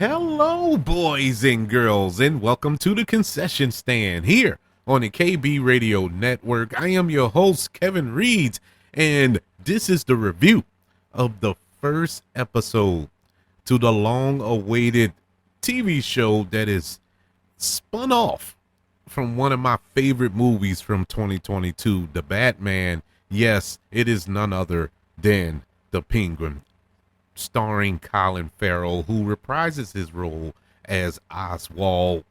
Hello, boys and girls, and welcome to the concession stand here on the KB Radio Network. I am your host, Kevin Reeds, and this is the review of the first episode to the long awaited TV show that is spun off from one of my favorite movies from 2022, The Batman. Yes, it is none other than The Penguin, starring Colin Farrell, who reprises his role as Oswald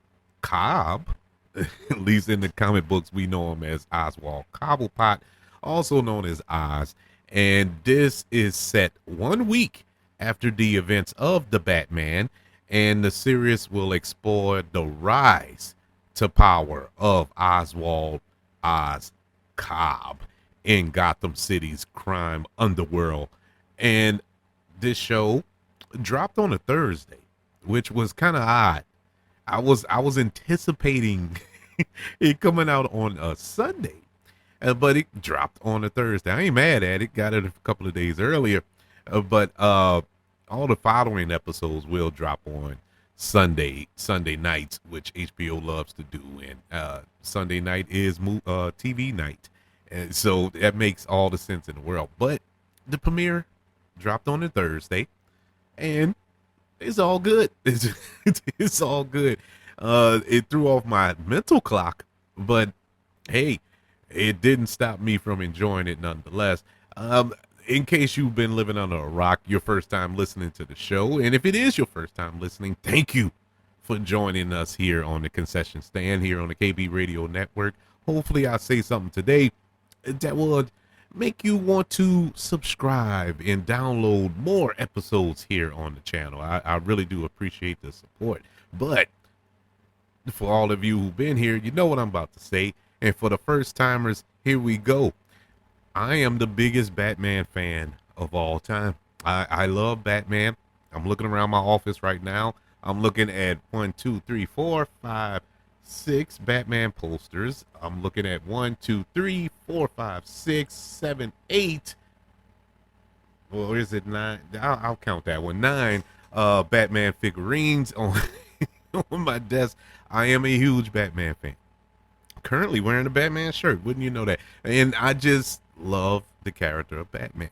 Cobb. At least in the comic books, we know him as Oswald Cobblepot, also known as Oz. And this is set 1 week after the events of The Batman, and the series will explore the rise to power of Oswald Oz Cobb in Gotham City's crime underworld. And this show dropped on a Thursday, which was kind of odd. I was anticipating it coming out on a Sunday, but it dropped on a Thursday. I ain't mad at it. Got it a couple of days earlier, but all the following episodes will drop on Sunday nights, which HBO loves to do, and Sunday night is TV night, and so that makes all the sense in the world. But the premiere dropped on a Thursday, and it's all good. It's all good. It threw off my mental clock, but hey, it didn't stop me from enjoying it nonetheless. In case you've been living under a rock, your first time listening to the show, and if it is your first time listening, thank you for joining us here on the concession stand here on the KB Radio Network. Hopefully I'll say something today that would make you want to subscribe and download more episodes here on the channel. I really do appreciate the support. But for all of you who've been here, you know what I'm about to say. And for the first timers, here we go. I am the biggest Batman fan of all time. I love Batman. I'm looking around my office right now. I'm looking at 1, 2, 3, 4, 5, 6 Batman posters. I'm looking at 1, 2, 3, 4, 5, 6, 7, 8. Well, is it 9? I'll count that one. 9 Batman figurines on on my desk. I am a huge Batman fan. Currently wearing a Batman shirt. Wouldn't you know that? And I just love the character of Batman.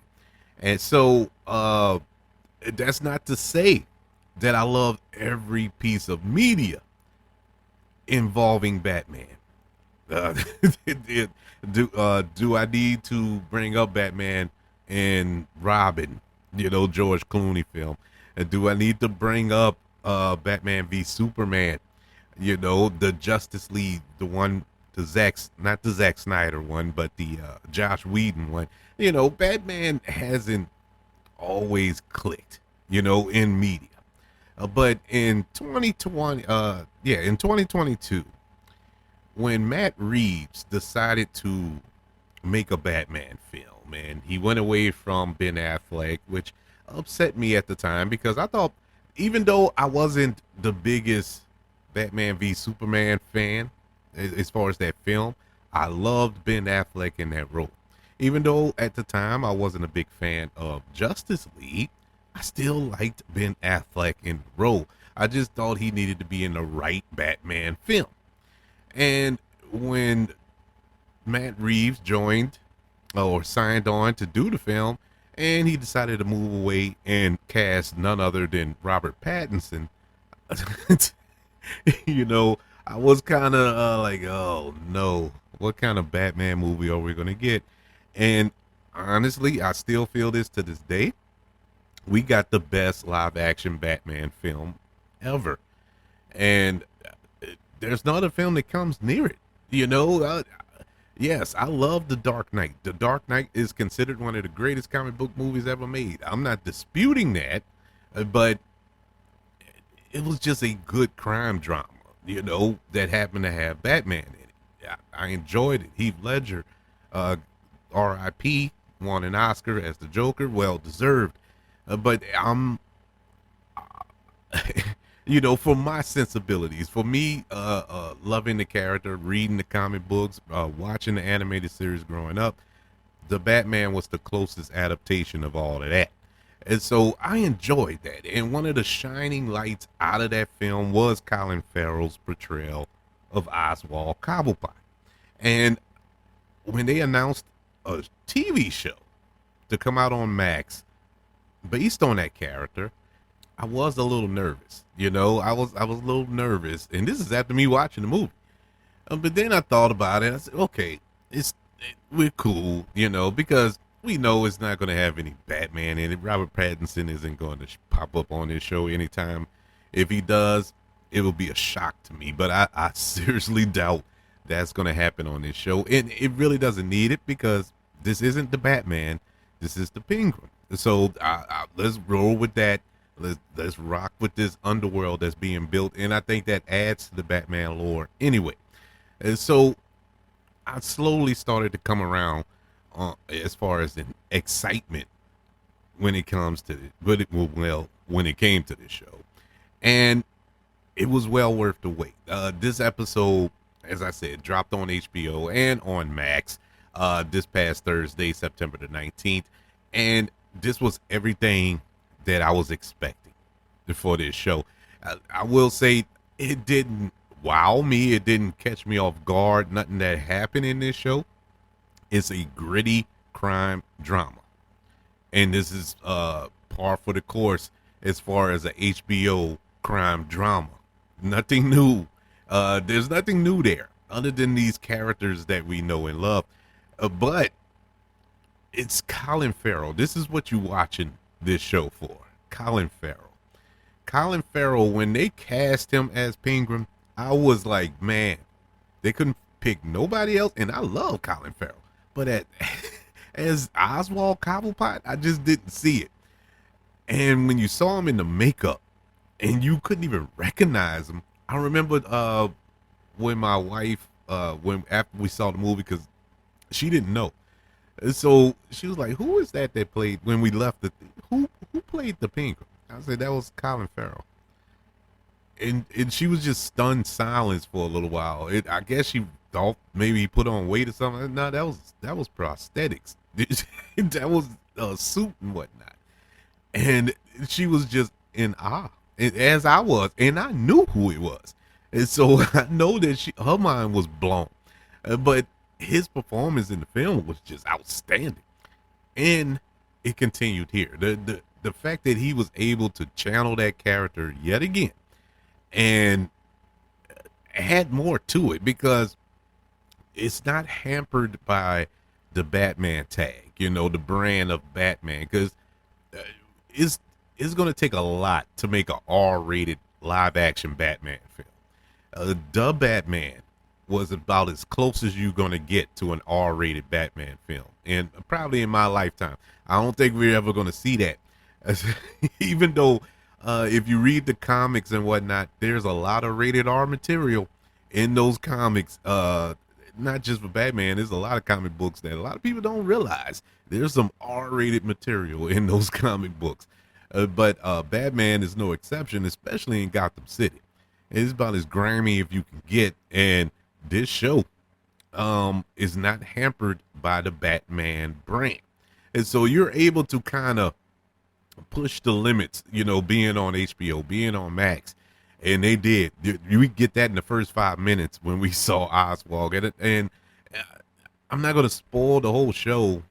And so that's not to say that I love every piece of media involving Batman. Do I need to bring up Batman and Robin, George Clooney film? Do I need to bring up Batman v Superman, the Justice League, the one, not the Zack Snyder one, but the Josh Whedon one? Batman hasn't always clicked, in media. But in 2022, when Matt Reeves decided to make a Batman film, and he went away from Ben Affleck, which upset me at the time because I thought, even though I wasn't the biggest Batman v Superman fan as far as that film, I loved Ben Affleck in that role. Even though at the time I wasn't a big fan of Justice League, I still liked Ben Affleck in the role. I just thought he needed to be in the right Batman film. And when Matt Reeves joined or signed on to do the film, and he decided to move away and cast none other than Robert Pattinson, I was kind of like, oh no, what kind of Batman movie are we going to get? And honestly, I still feel this to this day. We got the best live action Batman film ever. And there's not a film that comes near it. Yes, I love The Dark Knight. The Dark Knight is considered one of the greatest comic book movies ever made. I'm not disputing that, but it was just a good crime drama, that happened to have Batman in it. I enjoyed it. Heath Ledger, R.I.P., won an Oscar as the Joker, well deserved. But I'm, for my sensibilities, for me, loving the character, reading the comic books, watching the animated series growing up, the Batman was the closest adaptation of all of that. And so I enjoyed that. And one of the shining lights out of that film was Colin Farrell's portrayal of Oswald Cobblepot. And when they announced a TV show to come out on Max based on that character, I was a little nervous. I was a little nervous, and this is after me watching the movie. But then I thought about it. I said, okay, we're cool, because we know it's not going to have any Batman in it. Robert Pattinson isn't going to pop up on this show anytime. If he does, it will be a shock to me. But I seriously doubt that's going to happen on this show, and it really doesn't need it because this isn't the Batman. This is the Penguin. So let's roll with that. Let's rock with this underworld that's being built, and I think that adds to the Batman lore anyway. And so I slowly started to come around as far as an excitement when it comes to it, when it came to this show, and it was well worth the wait. This episode, as I said, dropped on HBO and on Max this past Thursday, September the 19th, and this was everything that I was expecting for this show. I will say it didn't wow me. It didn't catch me off guard. Nothing that happened in this show. It's a gritty crime drama. And this is par for the course as far as a HBO crime drama. Nothing new. There's nothing new there other than these characters that we know and love. But it's Colin Farrell. This is what you're watching this show for. Colin Farrell. Colin Farrell, when they cast him as Penguin, I was like, man, they couldn't pick nobody else. And I love Colin Farrell. But as Oswald Cobblepot, I just didn't see it. And when you saw him in the makeup and you couldn't even recognize him, I remember when my wife, after we saw the movie, because she didn't know. So she was like, who is that played when we left who played the Penguin? I said, that was Colin Farrell. And she was just stunned silence for a little while. I guess she thought maybe he put on weight or something. No, that was prosthetics. That was a suit and whatnot. And she was just in awe, as I was, and I knew who it was. And so I know that her mind was blown. But his performance in the film was just outstanding. And it continued here. The fact that he was able to channel that character yet again and add more to it, because it's not hampered by the Batman tag, the brand of Batman, because it's going to take a lot to make an R-rated live action Batman film. The Batman was about as close as you're going to get to an R-rated Batman film, and probably in my lifetime. I don't think we're ever going to see that. Even though if you read the comics and whatnot, there's a lot of rated R material in those comics. Not just for Batman, there's a lot of comic books that a lot of people don't realize. There's some R-rated material in those comic books. But Batman is no exception, especially in Gotham City. It's about as grimy as you can get, and this show is not hampered by the Batman brand. And so you're able to kind of push the limits, being on HBO, being on Max. And they did. We get that in the first 5 minutes when we saw Oswald. And I'm not going to spoil the whole show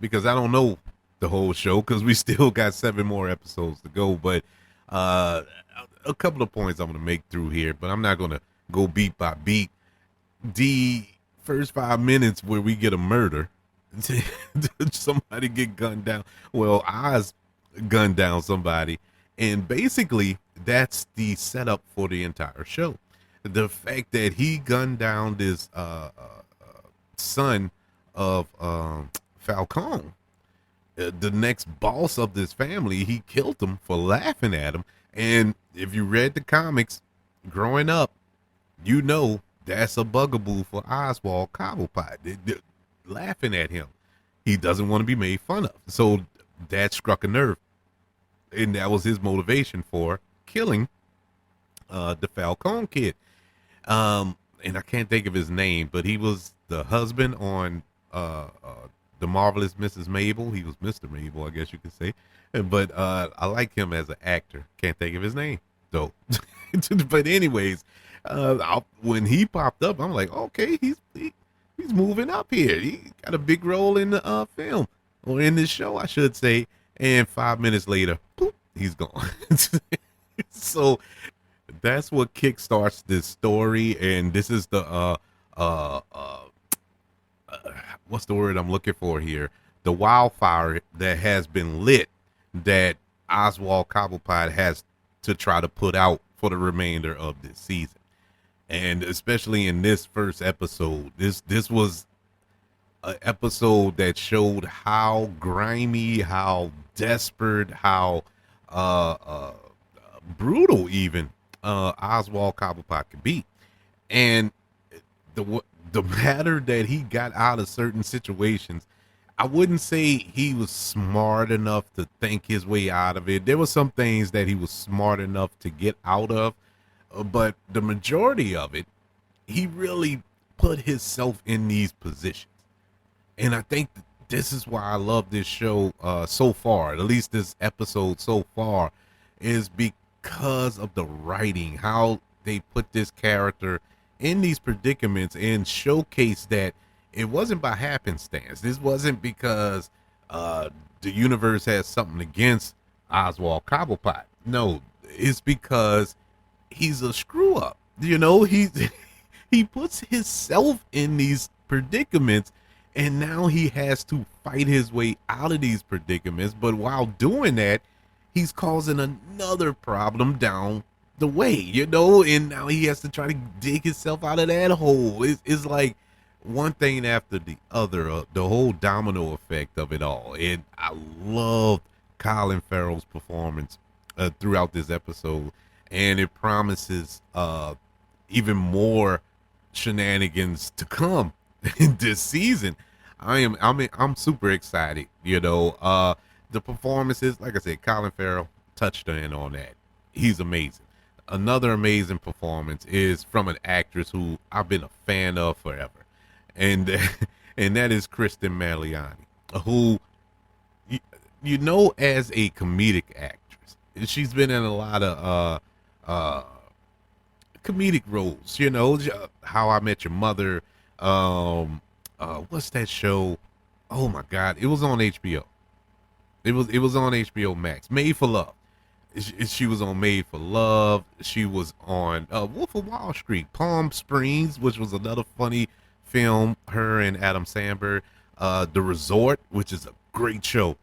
because I don't know the whole show, because we still got 7 more episodes to go. But a couple of points I'm going to make through here, but I'm not going to go beat by beat. The first 5 minutes where we get a murder, somebody get gunned down. Well, Oz gunned down somebody. And basically, that's the setup for the entire show. The fact that he gunned down this son of Falcone, the next boss of this family, he killed him for laughing at him. And if you read the comics growing up, that's a bugaboo for Oswald Cobblepot. They're laughing at him. He doesn't want to be made fun of. So that struck a nerve. And that was his motivation for killing the Falcone kid. And I can't think of his name, but he was the husband on The Marvelous Mrs. Mabel. He was Mr. Mabel, I guess you could say. But I like him as an actor. Can't think of his name though. But anyways, when he popped up, I'm like, okay, he's moving up here. He got a big role in the film, or in this show, I should say. And 5 minutes later, boop, he's gone. So that's what kickstarts this story, and this is the uh uh what's the word I'm looking for here? The wildfire that has been lit that Oswald Cobblepot has to try to put out for the remainder of this season. And especially in this first episode, this was an episode that showed how grimy, how desperate, how uh, uh, brutal even Oswald Cobblepot could be. And the matter that he got out of certain situations, I wouldn't say he was smart enough to think his way out of it. There were some things that he was smart enough to get out of, but the majority of it, he really put himself in these positions. And I think this is why I love this show so far, at least this episode so far, is because of the writing, how they put this character in these predicaments and showcase that it wasn't by happenstance. This wasn't because the universe has something against Oswald Cobblepot. No, it's because he's a screw up. He puts himself in these predicaments, and now he has to fight his way out of these predicaments. But while doing that, he's causing another problem down the way, and now he has to try to dig himself out of that hole. It's like one thing after the other, the whole domino effect of it all. And I loved Colin Farrell's performance throughout this episode, and it promises even more shenanigans to come in this season. I'm super excited. The performances, like I said, Colin Farrell touched in on that. He's amazing. Another amazing performance is from an actress who I've been a fan of forever, and and that is Kristen Milioti, who as a comedic actress. She's been in a lot of comedic roles. How I Met Your Mother. What's that show? Oh my God, it was on HBO. It was on HBO Max. Made for Love. She was on Made for Love. She was on Wolf of Wall Street, Palm Springs, which was another funny film. Her and Adam Sandberg. The Resort, which is a great show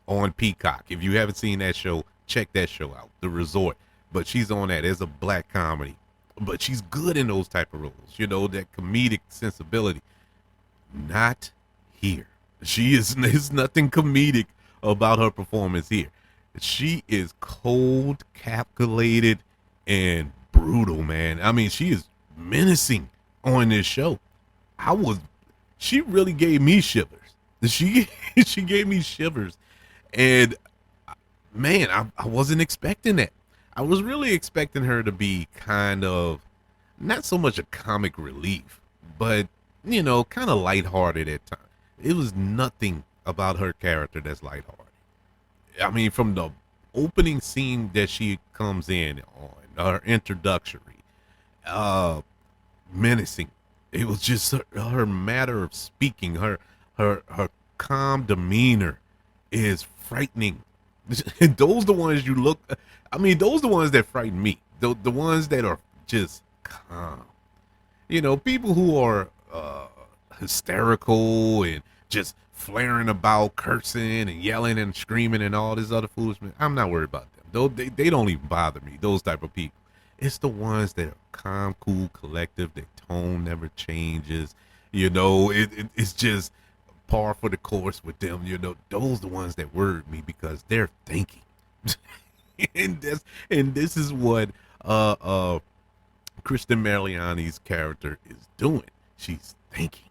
on Peacock. If you haven't seen that show, check that show out. The Resort. But she's on that as a black comedy. But she's good in those type of roles. That comedic sensibility. Not here. There's nothing comedic about her performance here. She is cold, calculated, and brutal, man. I mean, she is menacing on this show. She really gave me shivers. She gave me shivers. And man, I wasn't expecting that. I was really expecting her to be kind of not so much a comic relief, but kind of lighthearted at times. It was nothing about her character that's lighthearted. I mean, from the opening scene that she comes in on, her introductory, menacing. It was just her matter of speaking, her calm demeanor is frightening. And those the ones you look. I mean, those the ones that frighten me. The ones that are just calm. People who are hysterical and just flaring about, cursing and yelling and screaming and all this other foolishness. I'm not worried about them. They don't even bother me. Those type of people. It's the ones that are calm, cool, collective. Their tone never changes. It's just par for the course with them. Those the ones that worry me because they're thinking. and this is what Kristen Milioti's character is doing. She's thinking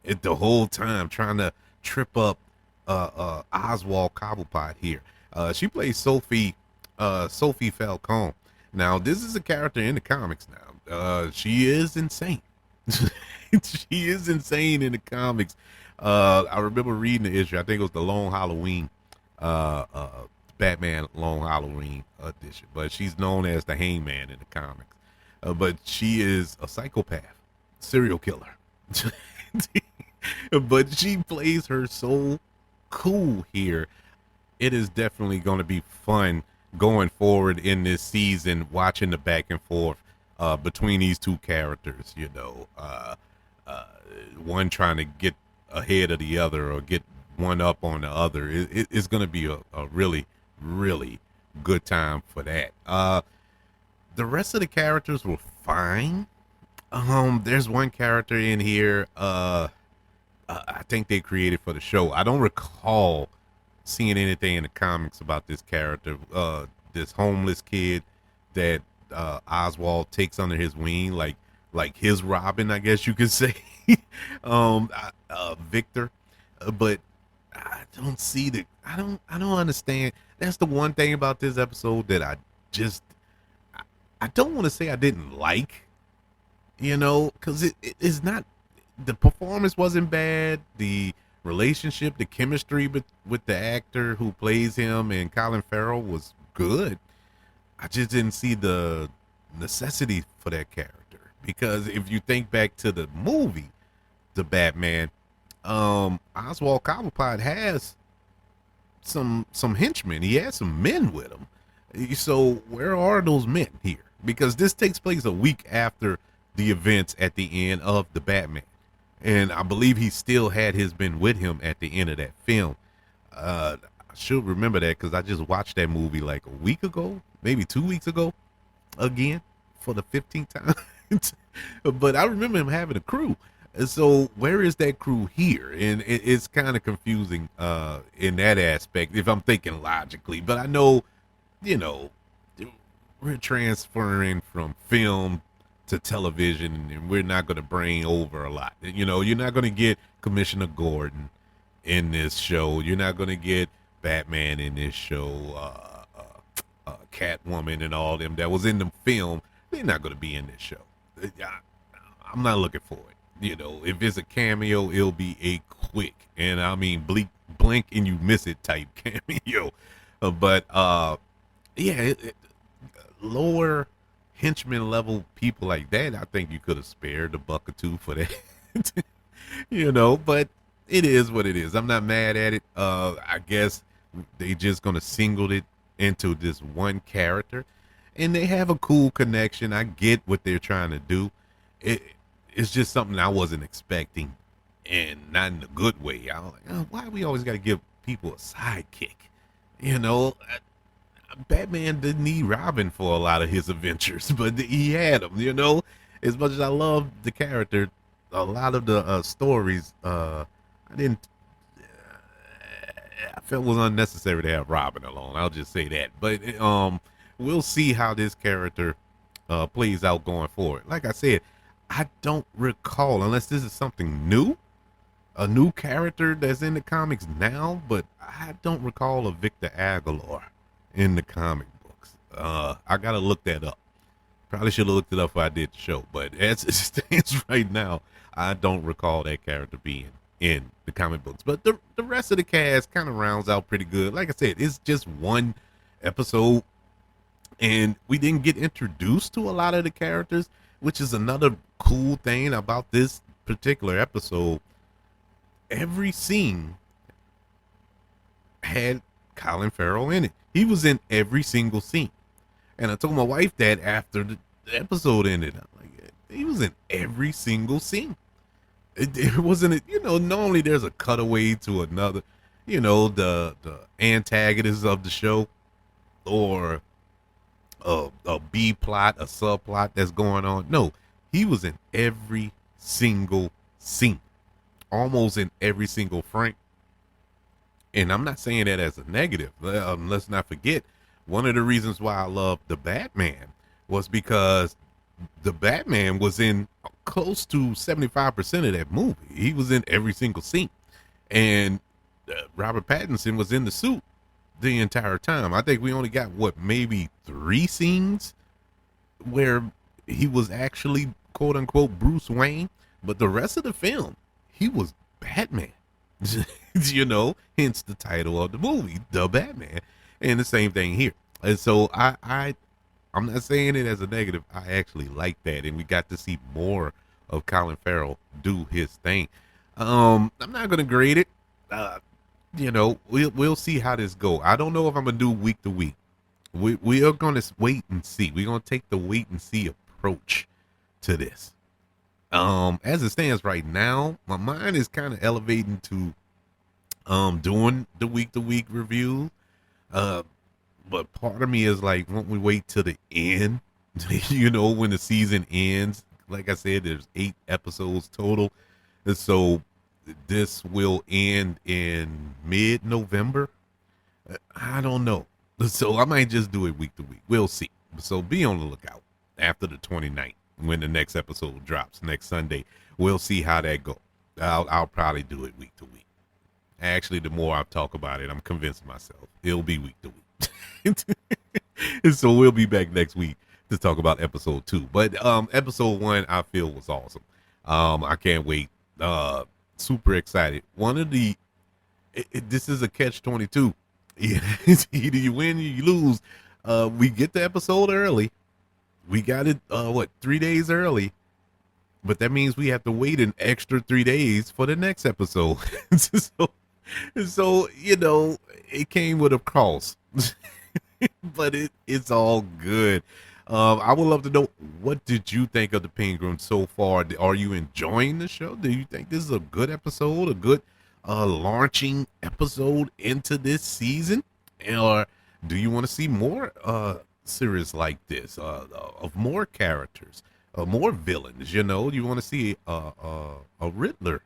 it the whole time, trying to trip up Oswald Cobblepot here. She plays Sophie Falcone. Now, this is a character in the comics now. She is insane. She is insane in the comics. I remember reading the issue. I think it was the Long Halloween Batman Long Halloween edition, but she's known as the Hangman in the comics. But she is a psychopath, serial killer. But she plays her so cool here. It is definitely going to be fun going forward in this season, watching the back and forth between these two characters. One trying to get ahead of the other or get one up on the other. It's going to be a really, really good time for that. The rest of the characters were fine. There's one character in here. I think they created for the show. I don't recall seeing anything in the comics about this character. This homeless kid that Oswald takes under his wing, like his Robin, I guess you could say. Victor. But I don't see the. I don't understand. That's the one thing about this episode that I don't want to say I didn't like. Because it's not, the performance wasn't bad. The relationship, the chemistry with the actor who plays him and Colin Farrell was good. I just didn't see the necessity for that character, because if you think back to the movie, The Batman, Oswald Cobblepot has some henchmen. He has some men with him. So where are those men here? Because this takes place a week after the events at the end of The Batman, and I believe he still had his men with him at the end of that film. I should remember that because I just watched that movie like a week ago, maybe 2 weeks ago, again for the 15th time. But I remember him having a crew. And so where is that crew here? And it's kind of confusing in that aspect if I'm thinking logically. But I know, we're transferring from film to television, and we're not going to bring over a lot. You're not going to get Commissioner Gordon in this show. You're not going to get Batman in this show. Catwoman and all them that was in the film, they're not going to be in this show. I'm not looking for it. If it's a cameo, it'll be a quick, and I mean blink and you miss it type cameo. Lower henchman level people like that, I think you could have spared a buck or two for that. But it is what it is. I'm not mad at it. I guess they just gonna single it into this one character, and they have a cool connection. I get what they're trying to do. It's just something I wasn't expecting, and not in a good way. I was like, oh, why we always got to give people a sidekick? Batman didn't need Robin for a lot of his adventures, but he had him. As much as I love the character, a lot of the stories, I felt was unnecessary to have Robin alone. I'll just say that. But we'll see how this character plays out going forward. Like I said, I don't recall, unless this is something new, a new character that's in the comics now, but I don't recall a Victor Aguilar in the comic books. I gotta look that up. Probably should have looked it up before I did the show, but as it stands right now, I don't recall that character being in the comic books. But the rest of the cast kind of rounds out pretty good. Like I said, it's just one episode, and we didn't get introduced to a lot of the characters, which is another cool thing about this particular episode. Every scene had Colin Farrell in it. He was in every single scene. And I told my wife that after the episode ended. I'm like, he was in every single scene. It wasn't, normally there's a cutaway to another, the antagonist of the show, or a B plot, a subplot that's going on. No, he was in every single scene, almost in every single frame. And I'm not saying that as a negative. Let's not forget, one of the reasons why I love The Batman was because The Batman was in close to 75% of that movie. He was in every single scene. And Robert Pattinson was in the suit the entire time. I think we only got, maybe 3 scenes where he was actually, quote unquote, Bruce Wayne. But the rest of the film, he was Batman. Hence the title of the movie, The Batman. And the same thing here. And so I'm not saying it as a negative. I actually like that, and we got to see more of Colin Farrell do his thing. I'm not gonna grade it. Uh, we'll see how this go. I don't know if I'm gonna do week to week. We are gonna wait and see. We're gonna take the wait and see approach to this. As it stands right now, my mind is kind of elevating to doing the week to week review. Uh, but part of me is like, won't we wait till the end? When the season ends. Like I said, there's 8 episodes total, and so this will end in mid-November. I don't know, so I might just do it week to week. We'll see. So be on the lookout after the 29th when the next episode drops next Sunday. We'll see how that goes. I'll probably do it week to week. Actually, the more I talk about it, I'm convincing myself it'll be week to week. And so we'll be back next week to talk about episode 2. But episode 1 I feel was awesome. I can't wait. Super excited. This is a catch-22. Either you win or you lose. We get the episode early. We got it 3 days early. But that means we have to wait an extra 3 days for the next episode. So it came with a cost. But it's all good. I would love to know, what did you think of the Penguin so far? Are you enjoying the show? Do you think this is a good episode, a good launching episode into this season? Or do you want to see more series like this, of more characters, more villains? You want to see a Riddler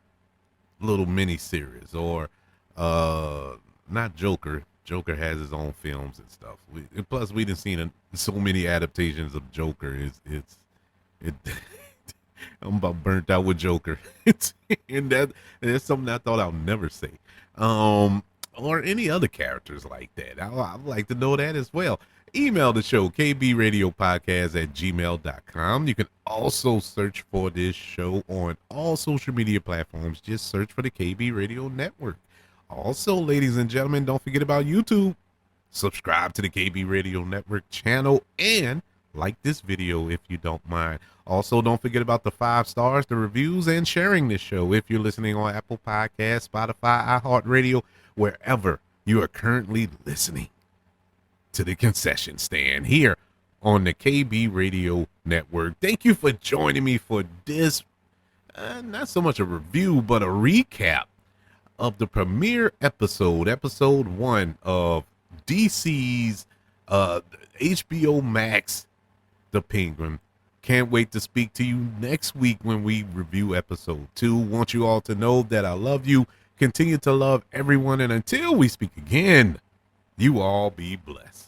little mini series, or not Joker. Joker has his own films and stuff. Plus, we didn't seen so many adaptations of Joker. I'm about burnt out with Joker, and that's something I thought I'll never say. Or any other characters like that. I'd like to know that as well. Email the show, kbradiopodcast@gmail.com. You can also search for this show on all social media platforms. Just search for the KB Radio Network. Also, ladies and gentlemen, don't forget about YouTube. Subscribe to the KB Radio Network channel and like this video if you don't mind. Also, don't forget about the 5 stars, the reviews, and sharing this show if you're listening on Apple Podcasts, Spotify, iHeartRadio, wherever you are currently listening to the Concession Stand here on the KB Radio Network. Thank you for joining me for this, not so much a review, but a recap of the premiere episode 1 of DC's HBO Max, The Penguin. Can't wait to speak to you next week when we review episode 2. Want you all to know that I love you. Continue to love everyone, and until we speak again, you all be blessed.